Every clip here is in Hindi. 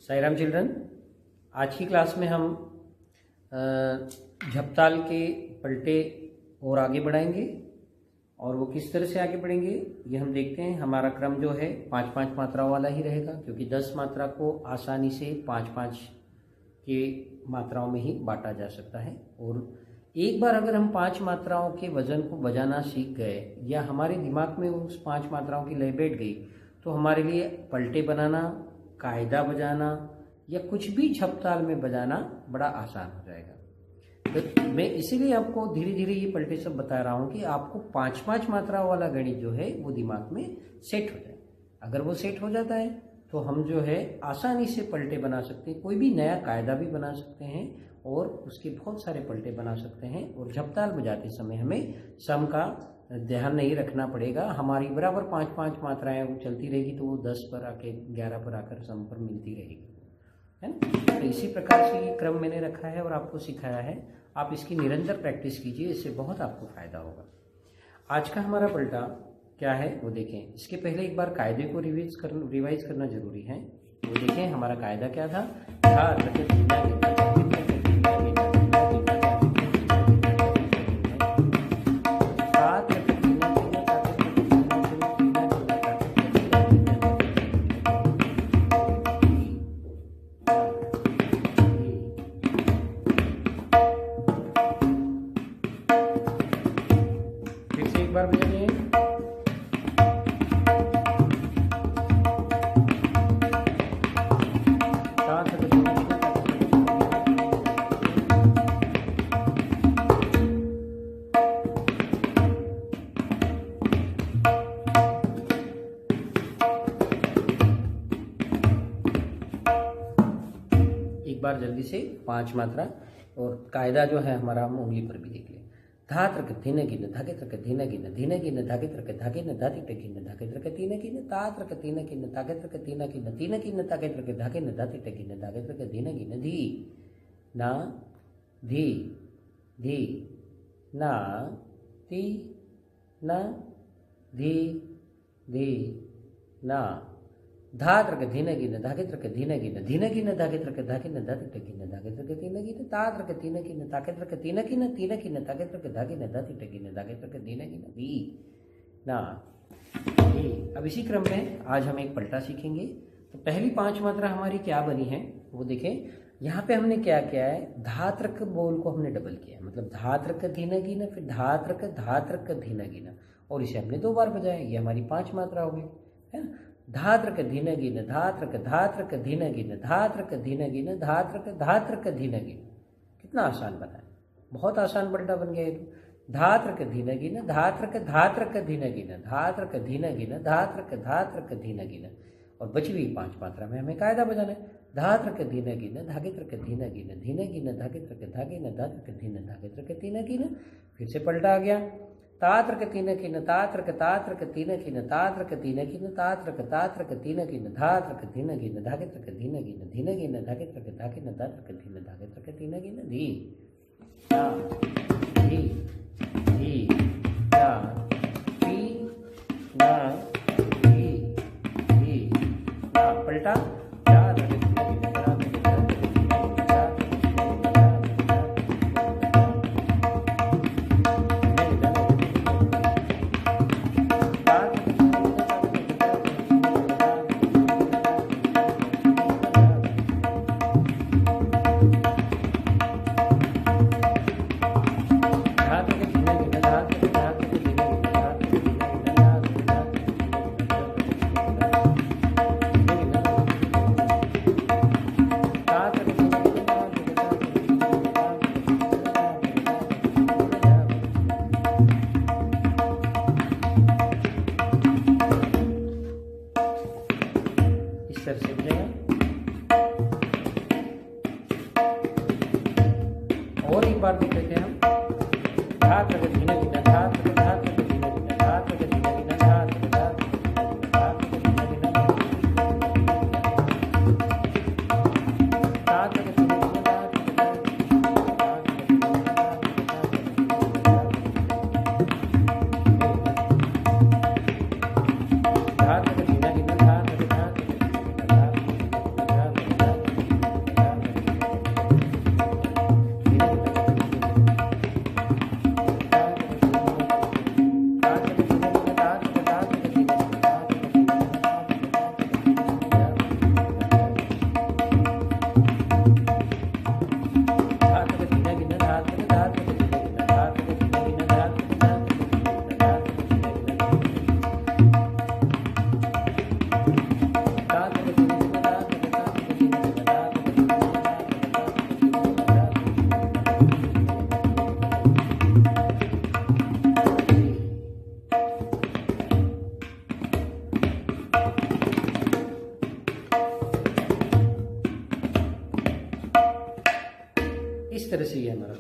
साई राम चिल्ड्रन, आज की क्लास में हम झपताल के पलटे और आगे बढ़ाएंगे। और वो किस तरह से आगे बढ़ेंगे ये हम देखते हैं। हमारा क्रम जो है 5-5 मात्राओं वाला ही रहेगा, क्योंकि 10 मात्रा को आसानी से 5-5 के मात्राओं में ही बांटा जा सकता है। और एक बार अगर हम 5 मात्राओं के वजन को बजाना सीख गए या हमारे दिमाग में उस 5 मात्राओं की लय बैठ गई, तो हमारे लिए पलटे बनाना, कायदा बजाना या कुछ भी झपताल में बजाना बड़ा आसान हो जाएगा। तो मैं इसीलिए आपको धीरे धीरे ये पलटे सब बता रहा हूँ कि आपको 5-5 मात्राओं वाला गणित जो है वो दिमाग में सेट हो जाए। अगर वो सेट हो जाता है तो हम जो है आसानी से पलटे बना सकते हैं, कोई भी नया कायदा भी बना सकते हैं और उसके बहुत सारे पलटे बना सकते हैं। और झपताल बजाते समय हमें सम का ध्यान नहीं रखना पड़ेगा। हमारी बराबर 5-5 मात्राएं वो चलती रहेगी, तो वो 10 पर आके 11 पर आकर सम पर मिलती रहेगी, है ना। तो इसी प्रकार से ये क्रम मैंने रखा है और आपको सिखाया है। आप इसकी निरंतर प्रैक्टिस कीजिए, इससे बहुत आपको फायदा होगा। आज का हमारा पलटा क्या है वो देखें। इसके पहले एक बार कायदे को रिवाइज करना जरूरी है। वो देखें हमारा कायदा क्या था। फिर से एक बार बजाइए। एक बार जल्दी से 5 मात्रा और कायदा जो है हमारा हम उंगली पर भी देख लें। धा त्रक धीन गिन धागे त्रक धीन गिन धागे त्रक धागे न धाति ट गिन धागे त्रक तीन गिन ता त्रक तीन गिन धागे त्रक तीन गिन धागे त्रक धागे न धाति ट गिन धागे त्रक धीन गिन धी ना धी धी ना ती ना धी धी ना धा त्रक धीन गिन धागे त्रक धीन गिन धागे त्रक धागे न धाति ट गिन धागे त्रक तीन गिन ता त्रक तीन गिन धागे त्रक तीन गिन धागे त्रक धागे न धाति ट गिन धागे त्रक धीन गिन धी ना धी। अब इसी क्रम में आज हम एक पलटा सीखेंगे। तो पहली 5 मात्रा हमारी क्या बनी है वो देखें। यहाँ पे हमने क्या किया है, धात्रक बोल को हमने डबल किया, मतलब धात्रक धीन गिन, फिर धात्रक धीन गिन, और इसे हमने 2 बार बजाया। ये हमारी 5 मात्रा हो गई, है ना। धात्रक धीन गिन धात्रक धीन गिन धात्रक धीन गिन धात्रक धीन गिन। कितना आसान बना है, बहुत आसान पलटा बन गया है। धात्रक धीन गिन धात्रक धीन गिन धात्रक धीन गिन धात्रक धीन गिन। और बची हुई 5 मात्रा में हमें कायदा बजाना है। धात्रक धीन गिन धागे त्रक धीन गिन धागे त्रक धागे न धात्रक धीन धागे त्रक तीन गिन। फिर से पलटा आ गया। तात्रक तीन गिन तात्रक तीन गिन तात्रक तीन गिन तात्रक तीन गिन धात्रक धीन गिन धागे त्रक धीन गिन धागे त्रक धागे न धात्रक धीन धागे त्रक तीन गिन धी ना धी धी ना धी ना धी धी ना। पलटा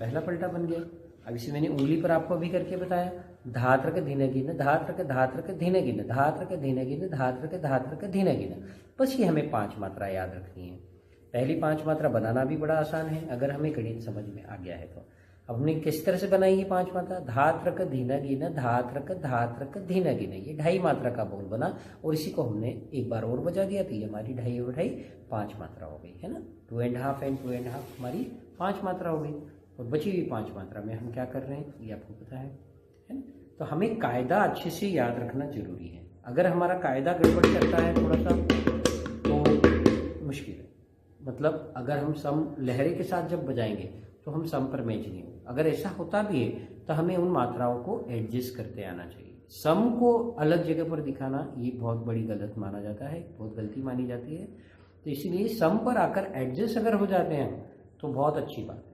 पहला पलटा बन गया। अब इसे मैंने उंगली पर आपको अभी करके बताया, धात्र के धीने गिने, धात्र के धीने गिने, धात्र के धीने गिने, धात्र के धीने गिने। बस ये हमें 5 मात्रा याद रखनी है। पहली 5 मात्रा बनाना भी बड़ा आसान है अगर हमें गणित समझ में आ गया है तो। अब हमने किस तरह से बनाई ये 5 मात्रा, धात्र का धीना गिना, धात्र का धीना गिना, ये 2.5 मात्रा का बोल बना और इसी को हमने एक बार और बजा दिया तो ये हमारी 2.5 और 2.5 5 मात्रा हो गई, है ना। 2.5 एंड 2.5 हमारी 5 मात्रा हो गई। और बची हुई 5 मात्रा में हम क्या कर रहे हैं ये आपको पता है ना। तो हमें कायदा अच्छे से याद रखना जरूरी है। अगर हमारा कायदा गड़बड़ करता है थोड़ा सा तो मुश्किल है। मतलब अगर हम सम लहरे के साथ जब बजाएंगे तो हम सम पर मैच नहीं हो। अगर ऐसा होता भी है तो हमें उन मात्राओं को एडजस्ट करते आना चाहिए। सम को अलग जगह पर दिखाना ये बहुत बड़ी गलत माना जाता है, बहुत गलती मानी जाती है। तो इसीलिए सम पर आकर एडजस्ट अगर हो जाते हैं तो बहुत अच्छी बात है।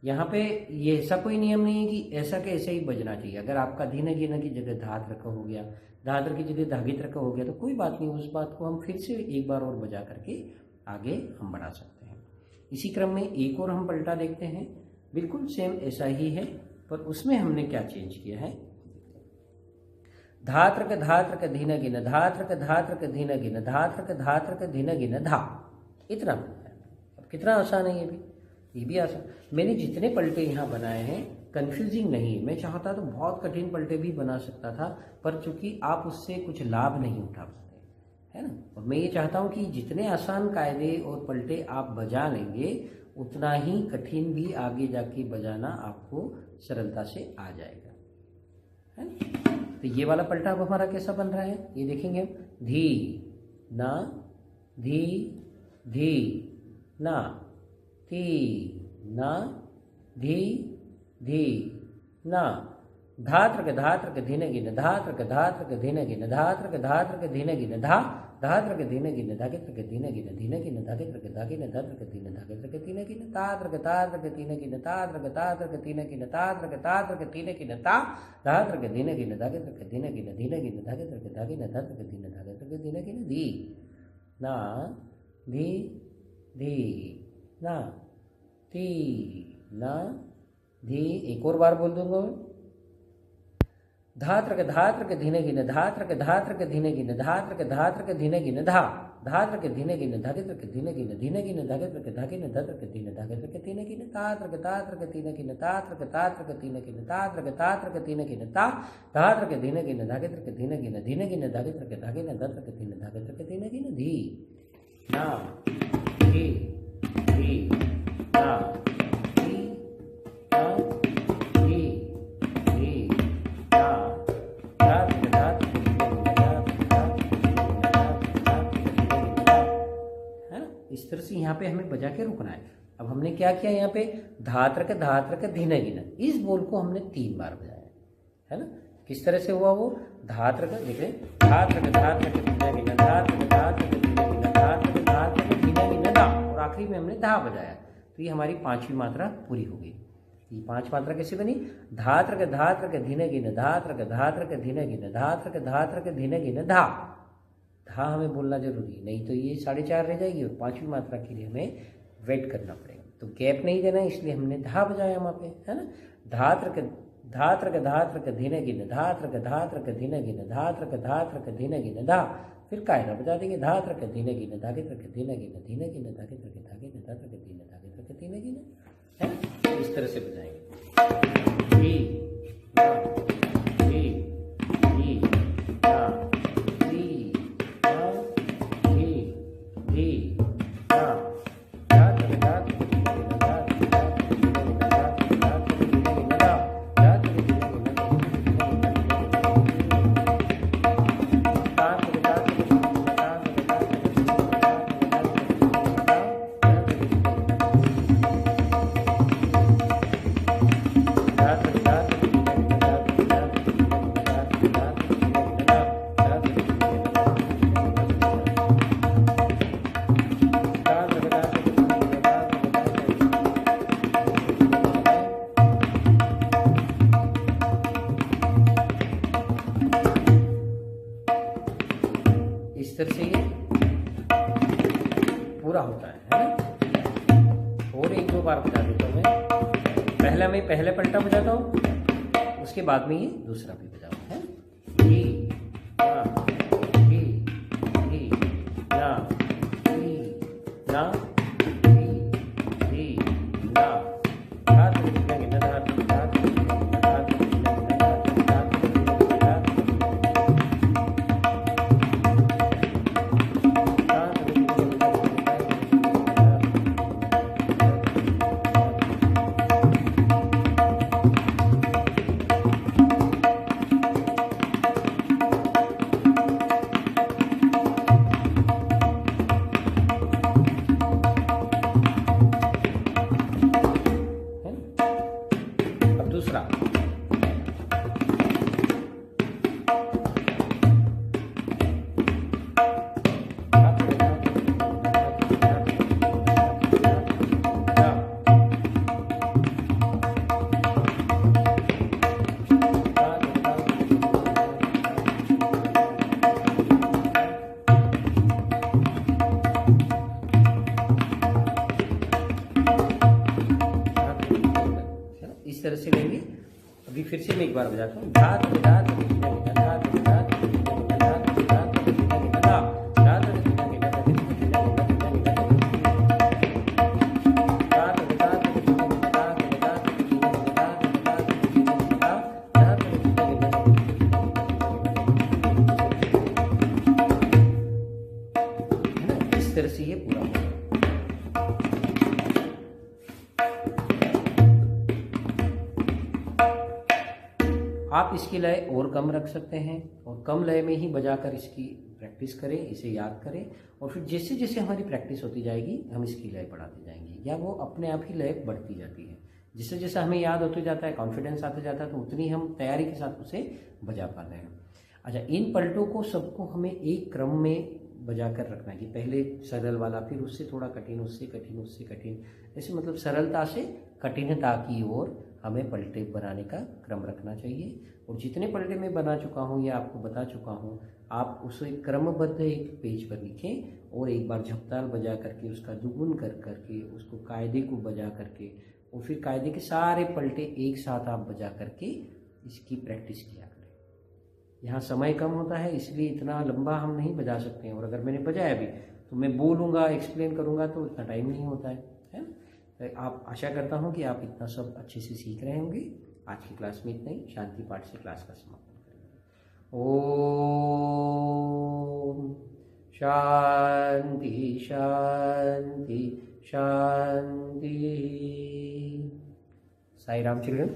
यहाँ पे ये ऐसा कोई नियम नहीं है कि ऐसा के ऐसे ही बजना चाहिए। अगर आपका धीना गिना की जगह धात्र का हो गया, धात्र की जगह धागित्र का हो गया तो कोई बात नहीं, उस बात को हम फिर से एक बार और बजा करके आगे हम बढ़ा सकते हैं। इसी क्रम में एक और हम पलटा देखते हैं, बिल्कुल सेम ऐसा ही है पर उसमें हमने क्या चेंज किया है। धात्र का धीना गिना, धात्र का धीना गिना, धात्र का धीना गिना, धा। इतना अब कितना आसान है ये भी आसान। मैंने जितने पलटे यहाँ बनाए हैं कंफ्यूजिंग नहीं है। मैं चाहता तो बहुत कठिन पलटे भी बना सकता था पर चूंकि आप उससे कुछ लाभ नहीं उठा पाते, है ना। और मैं ये चाहता हूँ कि जितने आसान कायदे और पलटे आप बजा लेंगे उतना ही कठिन भी आगे जाके बजाना आपको सरलता से आ जाएगा, है ना। तो ये वाला पलटा अब हमारा कैसा बन रहा है ये देखेंगे। धी ना, धी धी ना, धी ना, धी धी ना। धात्र के धीने गिने, धात्र के धीने गिने, धात्र के धीने गिने, धा। धात्र के धीने गिने, धागित्र के धीने गिने, धीने गिने, धागित्र के धागिने, धात्र के धीने, धागित्र के धीने गिने, तात्र के धीने गिने, तात्र के धीने गिने, तात्र के धीने गिने, ता। धात्र के धीने गिने, धागित्र के धीने गिने, धीने गिने, धागित्र के धागिने, धात्र के धीने, धागित्र के धीने गिने, धी ना, धी धी ना, धी ना, धी। एक और बार बोल दूंगा मैं। धात्र के धीने गिने, धात्र के धीने गिने, धात्र के धीने गिने, धा। धात्र के धीने गिने, धागित्र के धीने गिने, धीने गिने, धागित्र के धागिने, धात्र के धीने, धागित्र के धीने गिने, तात्र के धीने गिने, तात्र के धीने गिने, तात्र के धीने गिने, ता। धात्र के धीने गिने, धागित्र के धीने गिने, धीने गिने, धागित्र के धागिने, धात्र के धीने, धागित्र के धीने गिने, धी ना, धी धी ना, धी ना, धी धी ना। है ना, इस तरह से यहाँ पे हमें बजा के रुकना है। अब हमने क्या किया यहाँ पे, धात्र के धीने गिना, इस बोल को हमने 3 बार बजाया, है ना। किस तरह से हुआ वो, धात्र का देख रहे, धात्र के धीने गिना, धात्र के धीने गिना, धात्र के धीने गिना, धा। और आखिरी में हमने धा बजाया तो ये हमारी 5वीं मात्रा पूरी हो गई। ये 5 मात्रा कैसे बनी, धात्र के धीने गिने, धात्र के धीने गिने, धात्र के धीने गिने, धा। धा हमें बोलना जरूरी है, नहीं तो ये 4.5 रह जाएगी और 5वीं मात्रा के लिए हमें वेट करना पड़ेगा। तो गैप नहीं देना इसलिए हमने धा बजाया वहाँ पे, है ना। धात्र के धीने गिने, धात्र के धीने गिने, धात्र के धीने गिने, धा। फिर कायदा बजा देंगे, धात्र के धीने गिने, धागित्र के धीने गिने, धीने गिने, धागित्र के धागिने, धात्र के धीने, धागित्र के धीने गिने, है। इस तरह से बजाएंगे। धी ना, धी धी ना, धी ना, धी धी ना। धात्र के धात्र के धीने गिने, धात्र के धात्र के धीने गिने, धात्र के धात्र के धीने गिने, धा। धात्र के धीने गिने, इस तरह से ये पूरा होता है ना। और 1-2 बार बता देता हूँ मैं। पहला पहले मैं पहले पलटा बजाता हूँ, उसके बाद में ये दूसरा भी बजाऊँ है। धी ना धी धी ना धी ना धी धी ना धा धिना गिना धा धा धिना गिना धा धिना गिना धा धा धिना गिना अब दूसरा इस तरह से लेंगे। अभी फिर से मैं एक बार बजाता हूँ। धा धा धा धा धिना गिना धा धा धा धिना गिना धा धा धा धिना गिना धा धा धा धिना गिना धा धिना गिना धिना गिना धा धा धा धिना गिना धा धा धा धिना गिना धा धा धा धिना गिना धा धा धा धिना गिना है ना। इस तरह से ये पूरा होगा। आप इसकी लय और कम रख सकते हैं और कम लय में ही बजाकर इसकी प्रैक्टिस करें, इसे याद करें और फिर जैसे जैसे हमारी प्रैक्टिस होती जाएगी हम इसकी लय बढ़ाते जाएंगे या वो अपने आप ही लय बढ़ती जाती है। जैसे जैसे हमें याद होते जाता है, कॉन्फिडेंस आता जाता है, तो उतनी हम तैयारी के साथ उसे बजा पाते हैं। अच्छा, इन पलटों को सबको हमें एक क्रम में बजा कर रखना है कि पहले सरल वाला, फिर उससे थोड़ा कठिन, उससे कठिन, उससे कठिन, ऐसे मतलब सरलता से कठिनता की ओर हमें पलटे बनाने का क्रम रखना चाहिए। और जितने पलटे मैं बना चुका हूँ या आपको बता चुका हूँ, आप उसे क्रमबद्ध एक पेज पर लिखें और एक बार झपताल बजा करके उसका दुगुन कर करके उसको कायदे को बजा करके और फिर कायदे के सारे पलटे एक साथ आप बजा करके इसकी प्रैक्टिस किया करें। यहाँ समय कम होता है इसलिए इतना लंबा हम नहीं बजा सकते हैं और अगर मैंने बजाया भी तो मैं बोलूँगा, एक्सप्लेन करूँगा तो इतना टाइम नहीं होता है। आप आशा करता हूँ कि आप इतना सब अच्छे से सीख रहे होंगे। आज की क्लास में इतना ही। शांति पाठ से क्लास का समापन करेंगे। ओम शांति शांति शांति। साई राम चिल्ड्रन।